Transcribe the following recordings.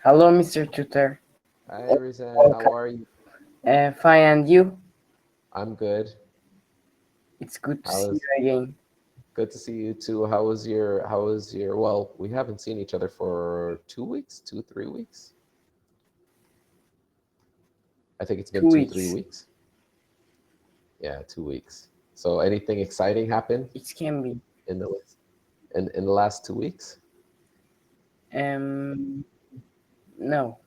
Hello, Mr. Tutor. Hi, Rizan. How Welcome. are you? Fine, and you? I'm good. It's good to see you How's again. Good to see you too. Well, we haven't seen each other for 2 weeks, 3 weeks. I think it's been Two two, three weeks. weeks. Yeah, 2 weeks. So anything exciting happened It can be. in the last 2 weeks? Um, no,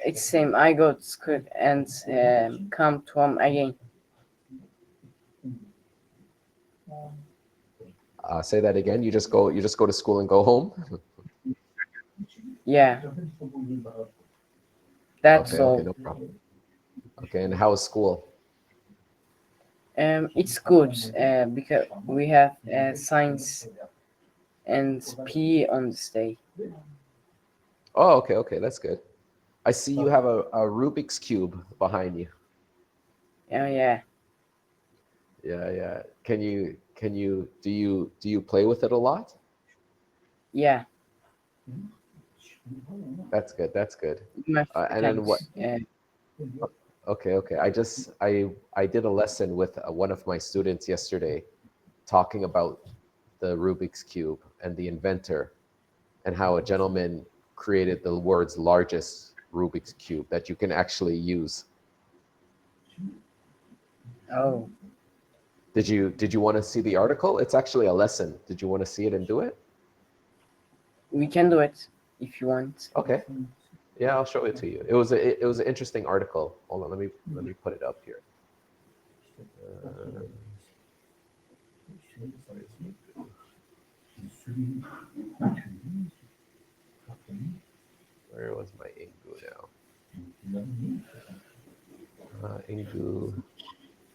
it's same. I go to school and come to home again. Say that again. You just go to school and go home? Yeah, that's Okay, all. no problem. Okay, and how is school? It's good because we have science and PE on this day. Oh, okay, that's good. I see you have a Rubik's Cube behind you. Yeah, Yeah. Do you play with it a lot? yeah. That's good. My And then what? times. Okay. I did a lesson with one of my students yesterday, talking about the Rubik's Cube and the inventor, and how a gentleman created the world's largest Rubik's Cube that you can actually use. Oh, Did you want to see the article? It's actually a lesson. Did you want to see it and do it? we can do it if you want. Okay. Yeah, I'll show it to you. It was an interesting article. Hold on, let me put it up here. Where was my Ingu now? Ingu.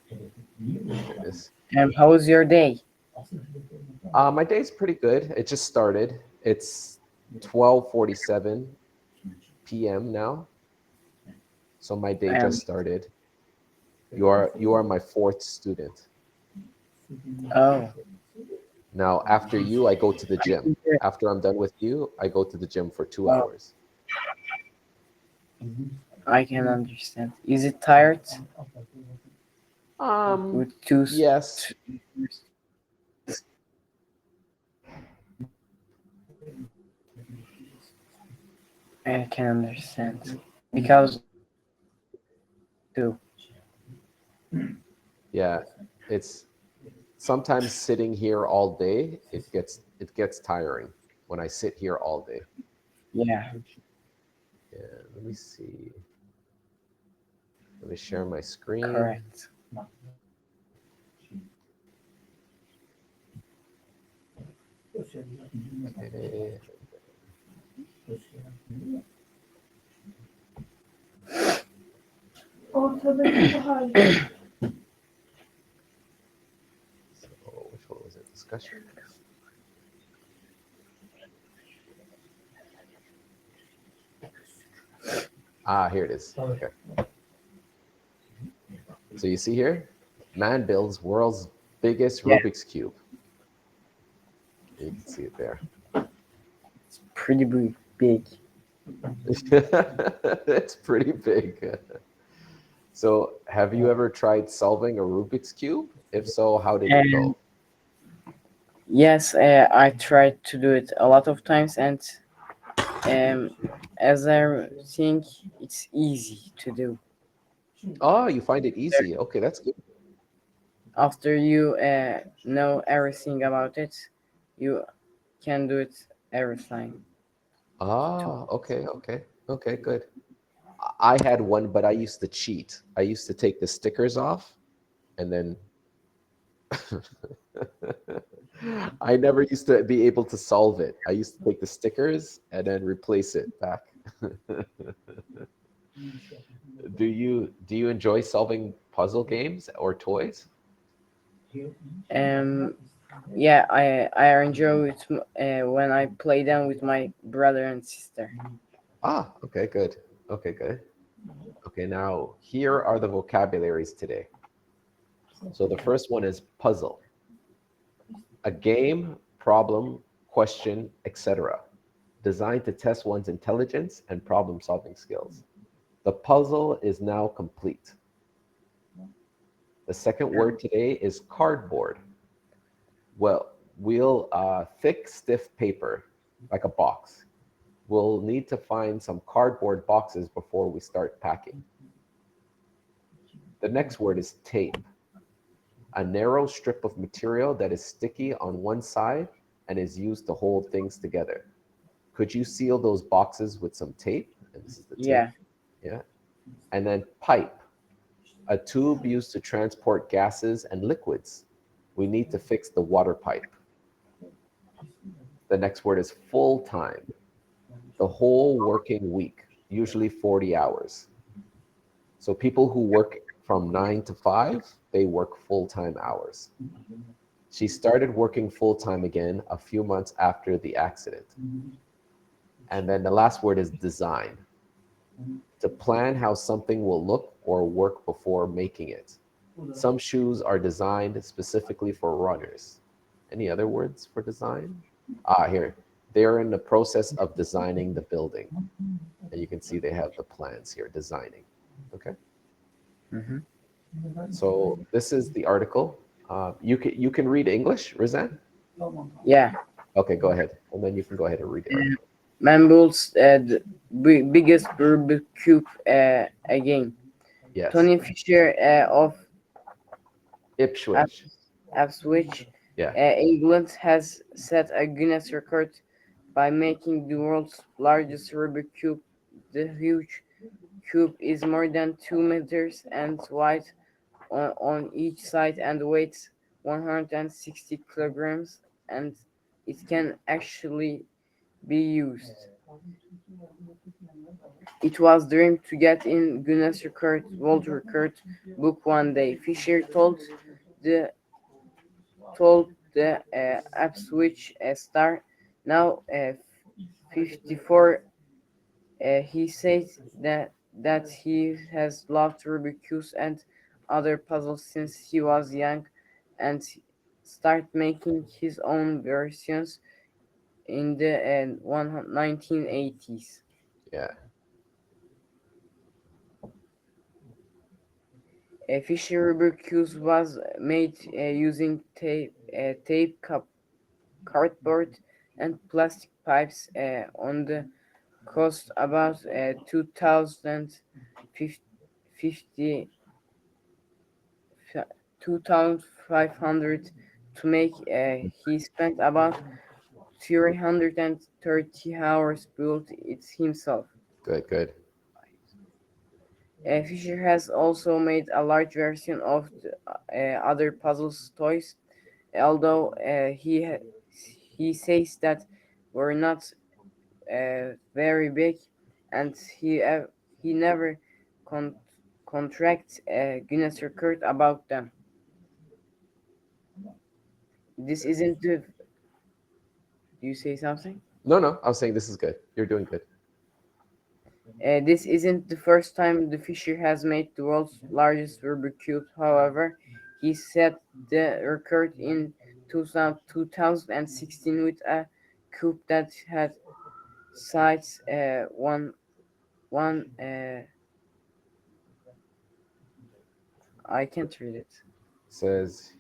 There it is. How was your day? My day's pretty good. It just started. It's 12:47 p.m. now, so my day just started. You are my fourth student. Oh, Now, after you, I go to the gym. After I'm done with you, I go to the gym for 2 Oh. hours. I can understand. Is it tired Um, with two? yes. I can understand because too. Yeah, it's sometimes sitting here all day, it gets tiring when I sit here all day. Yeah. Yeah, let me see. Let me share my screen. Correct. Okay. So which one was it? Discussion. Here it is. Okay. So you see here, man builds world's biggest Yeah. Rubik's Cube. You can see it there. It's pretty big. It's pretty big. So have you ever tried solving a Rubik's Cube? If so, how did it go? Yes, I tried to do it a lot of times, and as I think it's easy to do. Oh, you find it easy. Okay, that's good. After you know everything about it, you can do it every time. Okay, good. I had one, but I used to cheat. I used to take the stickers off, and then I never used to be able to solve it. I used to take the stickers and then replace it back. Do you enjoy solving puzzle games or toys? Yeah, I enjoy it when I play them with my brother and sister. Okay, good. Okay, now here are the vocabularies today. So the first one is puzzle. A game, problem, question, etc. designed to test one's intelligence and problem-solving skills. The puzzle is now complete. The second word today is cardboard. Well, we'll thick, stiff paper, like a box. We'll need to find some cardboard boxes before we start packing. The next word is tape. A narrow strip of material that is sticky on one side and is used to hold things together. Could you seal those boxes with some tape? And this is the tape. Yeah. Yeah. And then pipe, a tube used to transport gases and liquids. We need to fix the water pipe. The next word is full-time. The whole working week, usually 40 hours. So people who work from 9 to 5, they work full-time hours. She started working full-time again a few months after the accident. And then the last word is design. To plan how something will look or work before making it. Some shoes are designed specifically for runners. Any other words for design? Here. They're in the process of designing the building. And you can see they have the plans here, designing. Okay? So this is the article. You can read English, Rizan? Yeah. Okay, go ahead. And then you can go ahead and read the article. Man builds the biggest Rubik cube again. Yes. Tony Fisher of Ipswich. Ipswich, Yeah. England has set a Guinness record by making the world's largest Rubik cube. The huge cube is more than 2 meters and wide on each side and weighs 160 kilograms, and it can actually be used. It was dreamed to get in Guinness World Record book one day. Fisher told the Ipswich Star, now 54. He said that he has loved Rubik's cubes and other puzzles since he was young, and started making his own versions in the 1980s. Yeah. Fisher Rubik's cube was made using tape, cardboard, and plastic pipes. On the cost about 2,500 to make. He spent about 330 hours built it himself. Good, good. Fisher has also made a large version of the, other puzzles toys, although he says that were not very big, and he never contract a Guinness record about them. This isn't the. Do you say something? No, I was saying this is good. You're doing good. This isn't the first time the Fisher has made the world's largest Rubik cube. However, he set the record in 2016 with a cube that had size one. I can't read it. Says,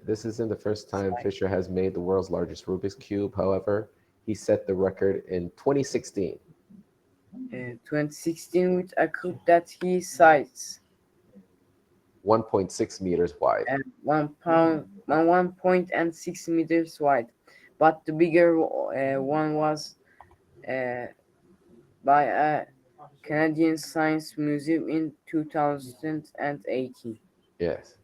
this isn't the first time Fisher has made the world's largest Rubik's Cube. However, he set the record in 2016. 2016 with a cube that he sized 1.6 meters wide. and 1.6 meters wide, but the bigger one was by a Canadian Science Museum in 2018. Yes.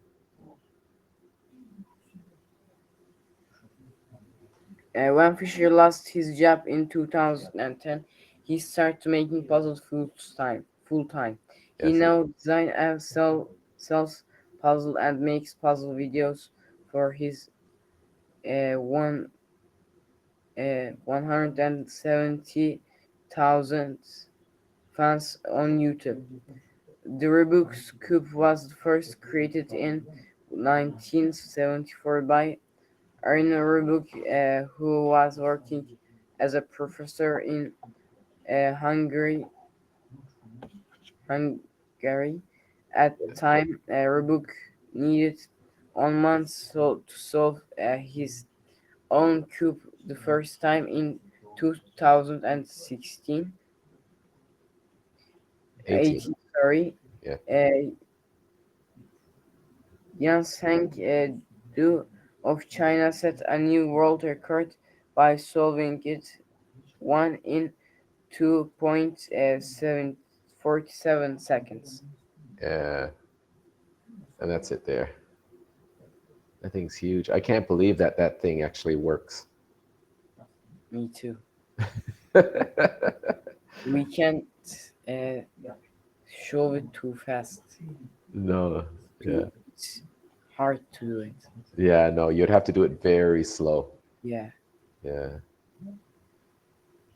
When Fisher lost his job in 2010, he started making puzzles full time. He Yes. now designs and sells puzzle and makes puzzle videos for his 170,000 fans on YouTube. The Rubik's Cube was first created in 1974 by Arno Rubik, who was working as a professor in Hungary. At the time, Rubik needed 1 month to solve his own cube the first time in 2016. 18. 18, sorry. Yeah. Yanseng Du of China set a new world record by solving it one in 2.747 seconds. Yeah. And that's it there. That thing's huge. I can't believe that that thing actually works. Me too. We can't show it too fast. No. Yeah. It's hard to do it. Yeah, no, you'd have to do it very slow. Yeah. Yeah.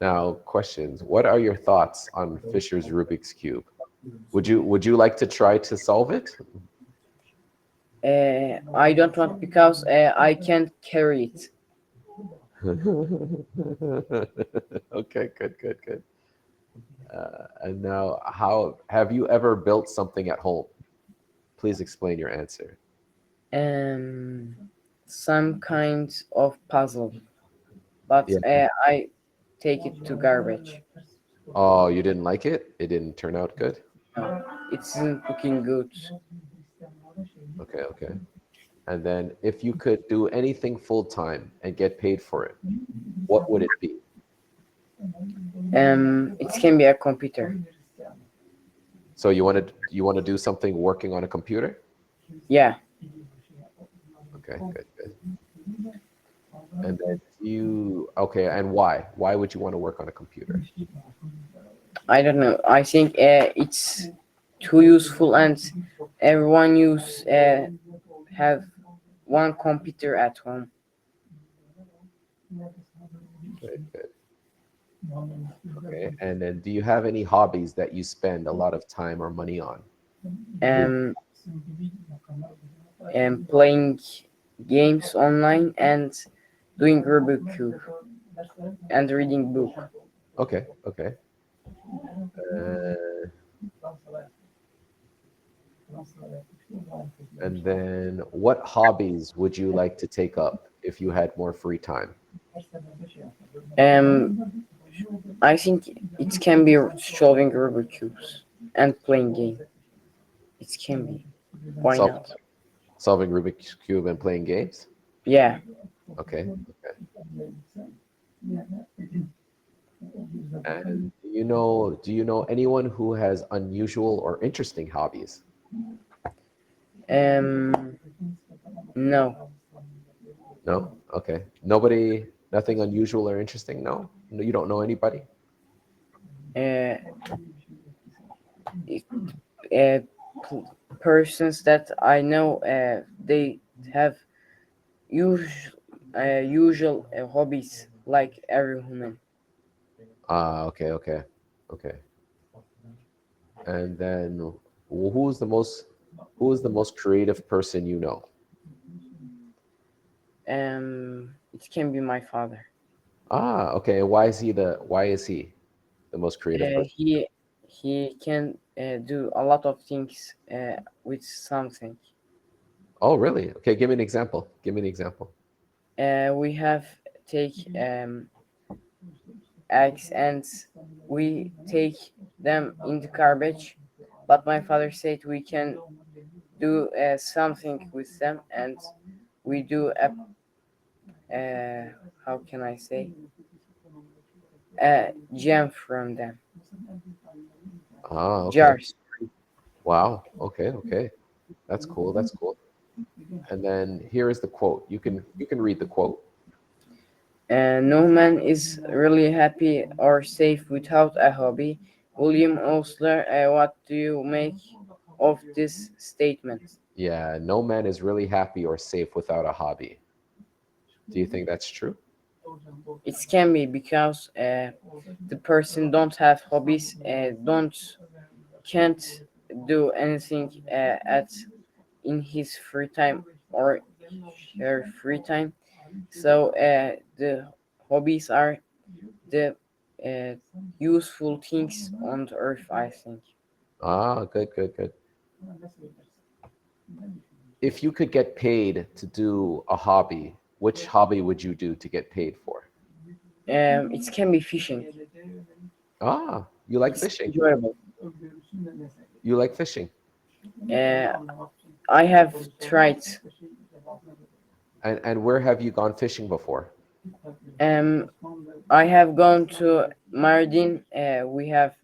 Now, questions. What are your thoughts on Fisher's Rubik's Cube? Would you like to try to solve it? I don't want because I can't carry it. Okay, good. And now, how have you ever built something at home? Please explain your answer. Some kind of puzzle, but Yeah. I take it to garbage. Oh, you didn't like it? It didn't turn out good? No, it isn't looking good. Okay. And then if you could do anything full-time and get paid for it, what would it be? It can be a computer. So you want to do something working on a computer? Yeah. Okay, good. And then and why? Why would you want to work on a computer? I don't know. I think it's too useful, and everyone have one computer at home. Good. Okay, and then do you have any hobbies that you spend a lot of time or money on? Playing games online and doing Rubik Cube and reading book. Okay. And then what hobbies would you like to take up if you had more free time? I think it can be solving Rubik cubes and playing game. It can be. Why not? Solving Rubik's Cube and playing games? Yeah. Okay. And do you know anyone who has unusual or interesting hobbies? No. No? Okay. Nothing unusual or interesting? No? You don't know anybody? Persons that I know, they have usual hobbies like every human. Okay. And then who's the most creative person you know? It can be my father. Okay. Why is he the most creative person? He can do a lot of things with something. Oh, really? Okay, give me an example. We have take eggs and we take them in the garbage, but my father said we can do something with them, and we do a how can I say, a jam from them. Okay. Jars. Wow. Okay. That's cool. And then here is the quote. You can read the quote. No man is really happy or safe without a hobby. William Osler, what do you make of this statement? Yeah, no man is really happy or safe without a hobby. Do you think that's true? It can be because the person don't have hobbies, can't do anything in his free time or her free time. So the hobbies are the useful things on the earth, I think. Ah, good, good, good. If you could get paid to do a hobby, which hobby would you do to get paid for? It can be fishing. Ah, you like It's fishing. enjoyable. You like fishing. I have tried. And where have you gone fishing before? I have gone to Mardin. We have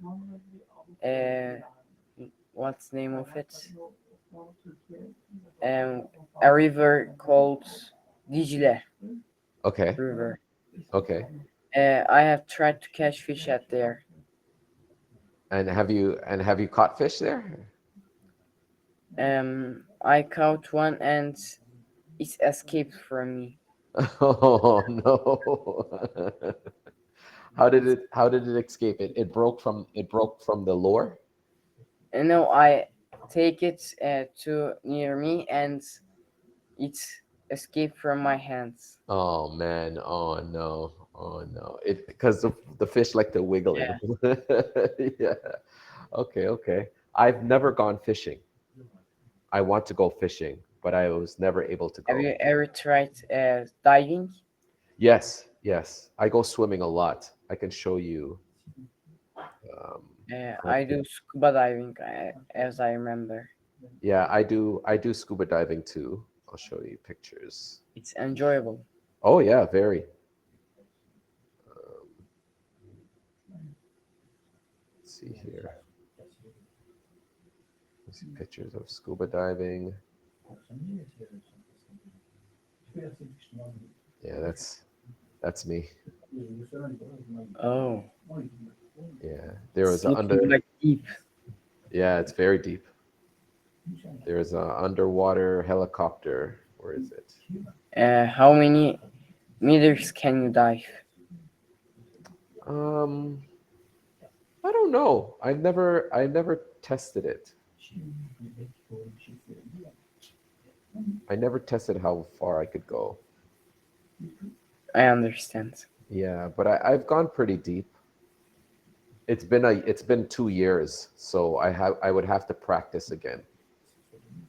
what's the name of it? A river called Dicle Okay, River. okay. I have tried to catch fish at there. And have you caught fish there? I caught one and it escaped from me. Oh no. How did it escape? It broke from the lure? And no, I take it to near me and it escaped from my hands. Oh man, oh no, oh no. It because the fish like to wiggle Yeah. it. Yeah. Okay, okay. I've never gone fishing. I want to go fishing, but I was never able to Have go. you ever tried diving? Yes, yes. I go swimming a lot. I can show you. Um, I do scuba diving, as I remember. yeah, I do scuba diving too. I'll show you pictures. It's enjoyable. Oh yeah, very. Let's see here. Let's see pictures of scuba diving. Yeah, that's me. Oh, Yeah, there was it's a looking under. like deep. Yeah, it's very deep. There's a underwater helicopter. Where is it? How many meters can you dive? Um, I don't know. I never tested it. I never tested how far I could go. I understand. Yeah, but I've gone pretty deep. It's been 2 years, so I would have to practice again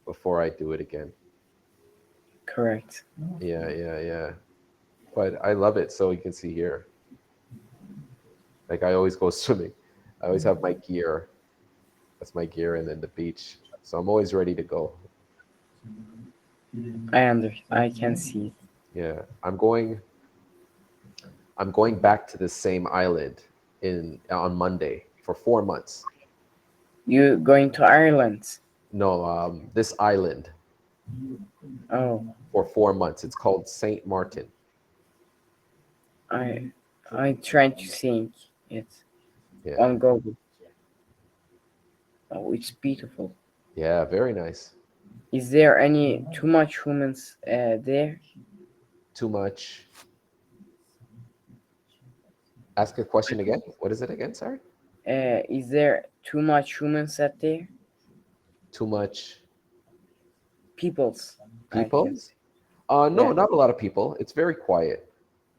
before I do it again. Correct. Yeah, yeah, yeah. But I love it. So you can see here, like I always go swimming. I always have my gear. That's my gear, and then the beach. So I'm always ready to go. I can see it. Yeah, I'm going back to the same island on Monday for 4 months. You going to Ireland? No, this island Oh, for 4 months. It's called Saint Martin. I tried to think it Yeah, on Google. Oh, it's beautiful. yeah, very nice. Is there any too much humans there? Too much. Ask a question again. What is it again? Sorry. Is there too much humans at there? Too much Peoples, I people? can say. No, Yeah, not a lot of people. It's very quiet.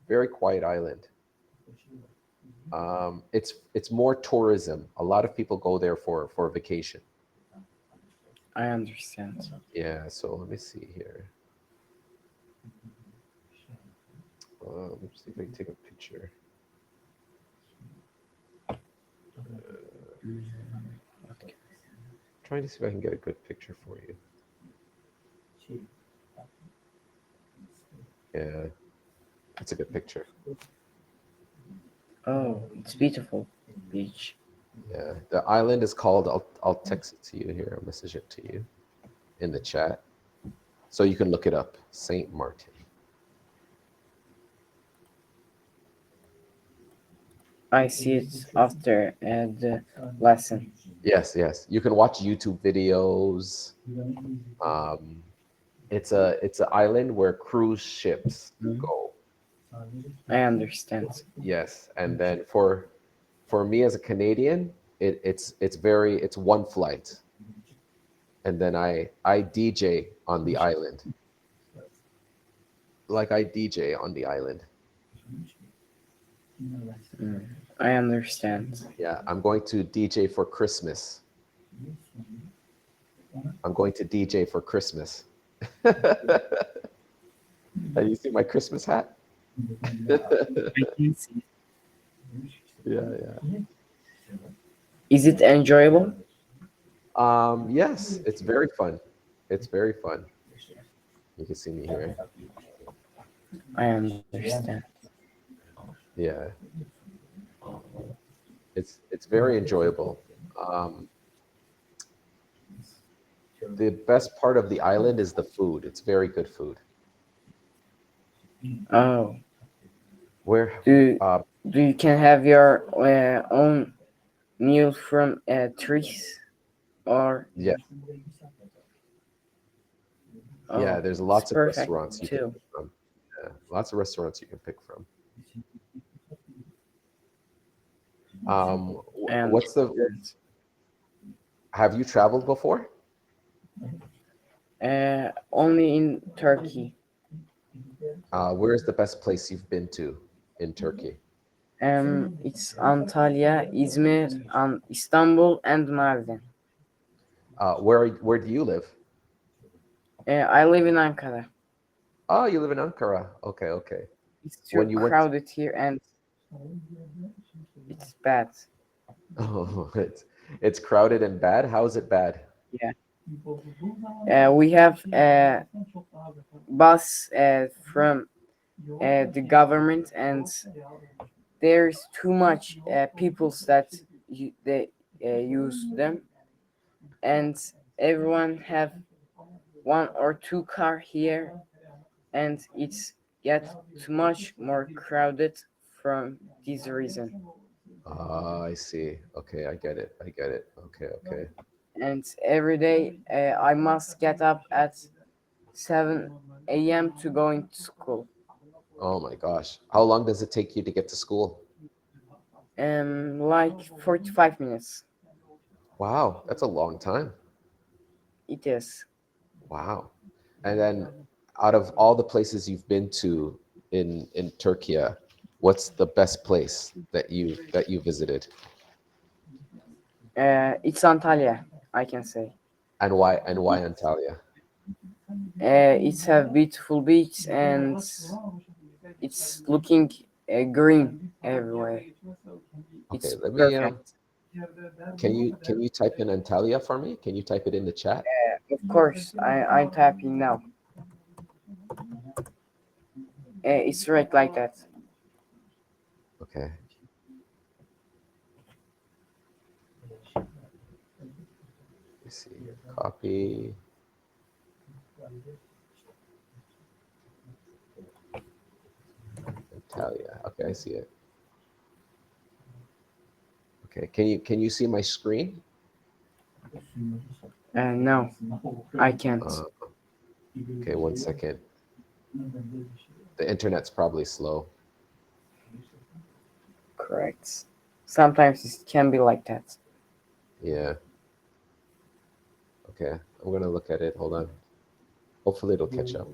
Very quiet island. It's more tourism. A lot of people go there for vacation. I understand. Yeah. So let me see here. Let me see if I can take a picture. Trying to see if I can get a good picture for you. Yeah, that's a good picture. Oh, it's beautiful beach. Yeah, the island is called. I'll text it to you here. I'll message it to you in the chat, so you can look it up. Saint Martin. I see it after the lesson. Yes, yes. You can watch YouTube videos. It's an island where cruise ships go. I understand. Yes, and then for me as a Canadian, it's one flight, and then I DJ on the island. Like I DJ on the island. I understand. Yeah, I'm going to DJ for Christmas. I'm going to DJ for Christmas. Have you seen my Christmas hat? I can see. Yeah. Is it enjoyable? Yes, it's very fun. It's very fun. You can see me here. I understand. Yeah. It's very enjoyable. Um, the best part of the island is the food. It's very good food. Oh, Where do you can have your own meal from trees or? yeah, Oh, there's it's lots of perfect restaurants you can too. pick from. Yeah, lots of restaurants you can pick from. And What's the have you traveled before? only in Turkey. Where is the best place you've been to in Turkey? It's Antalya, İzmir, Istanbul, and Mardin. Where do you live? I live in Ankara. Oh, you live in Ankara. Okay. It's too When you went, crowded here, and it's bad. oh, it's crowded and bad. How is it bad? Yeah. We have a bus from the government, and there's too much people that they use them, and everyone have one or two car here, and it's get too much more crowded from this reason. I see. Okay, I get it. Okay. And every day I must get up at 7 a.m. to go into school. Oh my gosh. How long does it take you to get to school? Like 45 minutes. Wow, that's a long time. It is. Wow. And then out of all the places you've been to in Turkey, what's the best place that you visited? It's Antalya, I can say. And why Antalya? It's a beautiful beach, and it's looking green everywhere. Okay, It's let me perfect. can you type in Antalya for me? Can you type it in the chat? Of course, I'm tapping now. It's right like that. Okay. Let's see. Copy. Antalya. Okay, I see it. Okay, can you see my screen? No, I can't. Okay, 1 second. The internet's probably slow. Correct. Sometimes it can be like that. Yeah. Okay, I'm gonna look at it. Hold on. Hopefully it'll catch up.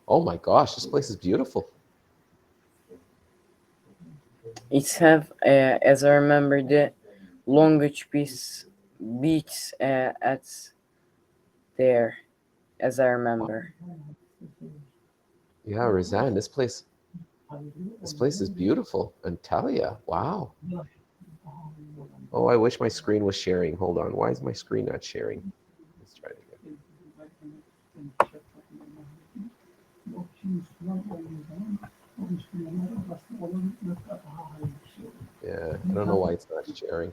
Oh my gosh, this place is beautiful. It's have, as I remember, the longest beach at there, as I remember. Yeah, Razan, this place is beautiful. Antalya, wow. Oh, I wish my screen was sharing. Hold on. Why is my screen not sharing? Let's try it again. Yeah, I don't know why it's not sharing.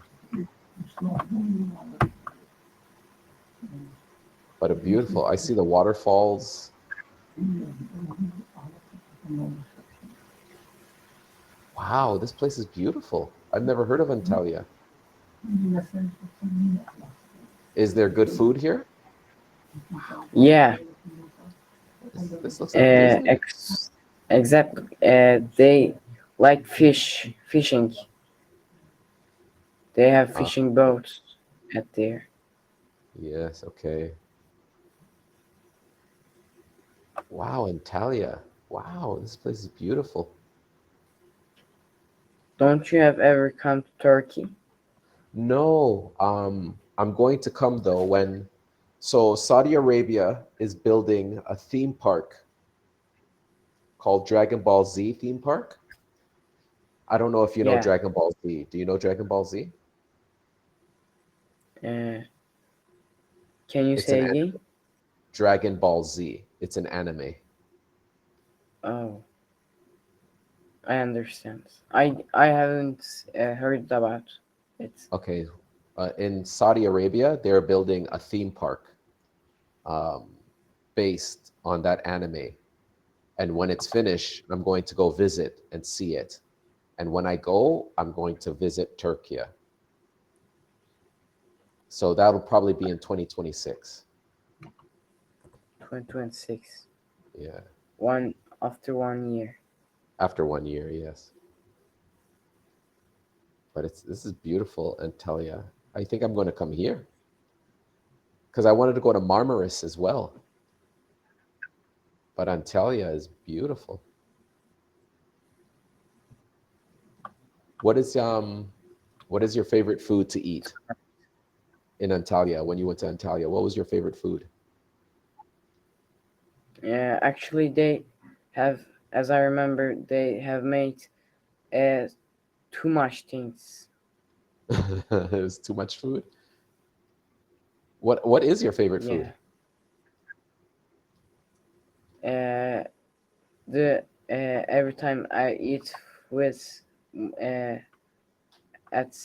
But a beautiful, I see the waterfalls. Wow, this place is beautiful. I've never heard of Antalya. Is there good food here? Yeah, This looks amazing. exactly. They like fishing. They have fishing boats at there. Yes, okay. Wow, Antalya. Wow, this place is beautiful. Don't you have ever come to Turkey? No, I'm going to come though when, so Saudi Arabia is building a theme park called Dragon Ball Z theme park. I don't know if you know Yeah. Dragon Ball Z. Do you know Dragon Ball Z? Uh, can you It's an say again? Dragon Ball Z. It's an anime. Oh, I understand. I haven't heard about it. Okay. In Saudi Arabia, they're building a theme park um, based on that anime. And when it's finished, I'm going to go visit and see it. And when I go, I'm going to visit Turkey. So that'll probably be in 2026. 2026. Yeah. After 1 year. After 1 year, yes. But this is beautiful, Antalya. I think I'm going to come here because I wanted to go to Marmaris as well. But Antalya is beautiful. What is your favorite food to eat in Antalya? When you went to Antalya, what was your favorite food? Yeah, actually, they have, as I remember, they have made too much things. It was too much food. What is your favorite Yeah. food? The every time I eat with uh, at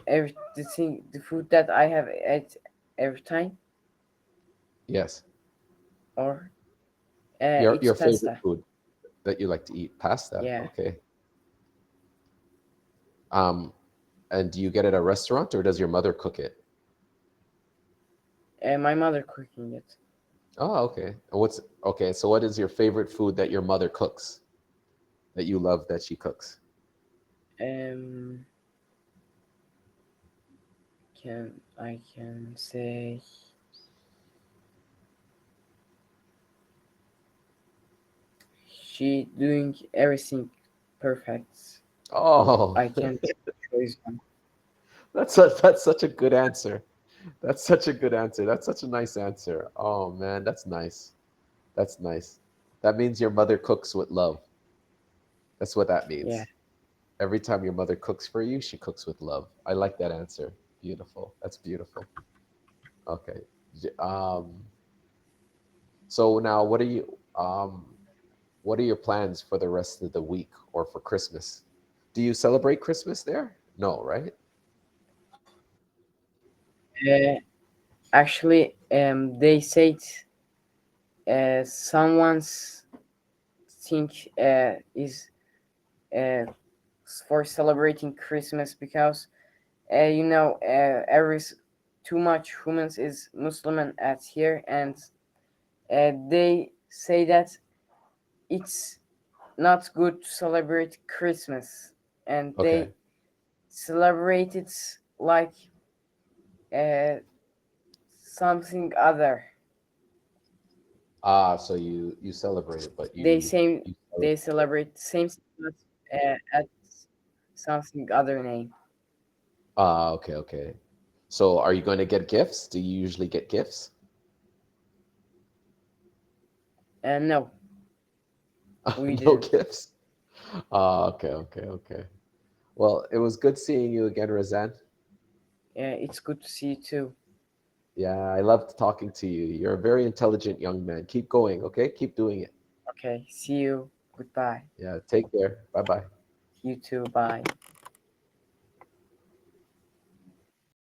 the food that I have at every time, Yes. or Your it's favorite pasta. food that you like to eat? Pasta. Yeah. Okay. And do you get it at a restaurant or does your mother cook it? My mother cooking it. Oh, okay. And okay, so what is your favorite food that your mother cooks that you love that she cooks? Um, can say she doing everything perfect. Oh, I can't choose one. that's such a good answer. That's such a good answer. That's such a nice answer. Oh man, that's nice. That's nice. That means your mother cooks with love. That's what that Yeah. means. Every time your mother cooks for you, she cooks with love. I like that answer. Beautiful. That's beautiful. Okay. So now what are your plans for the rest of the week or for Christmas? Do you celebrate Christmas there? No, right? Uh, Actually, they said someone's think is uh, for celebrating Christmas because every too much humans is Muslim at here, and they say that it's not good to celebrate Christmas, and Okay. they celebrate it like uh, something other. Ah, so you celebrate it, but They say you they celebrate. celebrate same but at something other name. Ah, okay, okay. So are you going to get gifts? Do you usually get gifts? No, we No didn't. gifts? Ah, okay, okay, okay. Well, it was good seeing you again, Razan. It's good to see you too. Yeah, I loved talking to you. You're a very intelligent young man. Keep going, okay? Keep doing it. Okay, see you. Goodbye. Yeah, take care. Bye-bye. You too. Bye.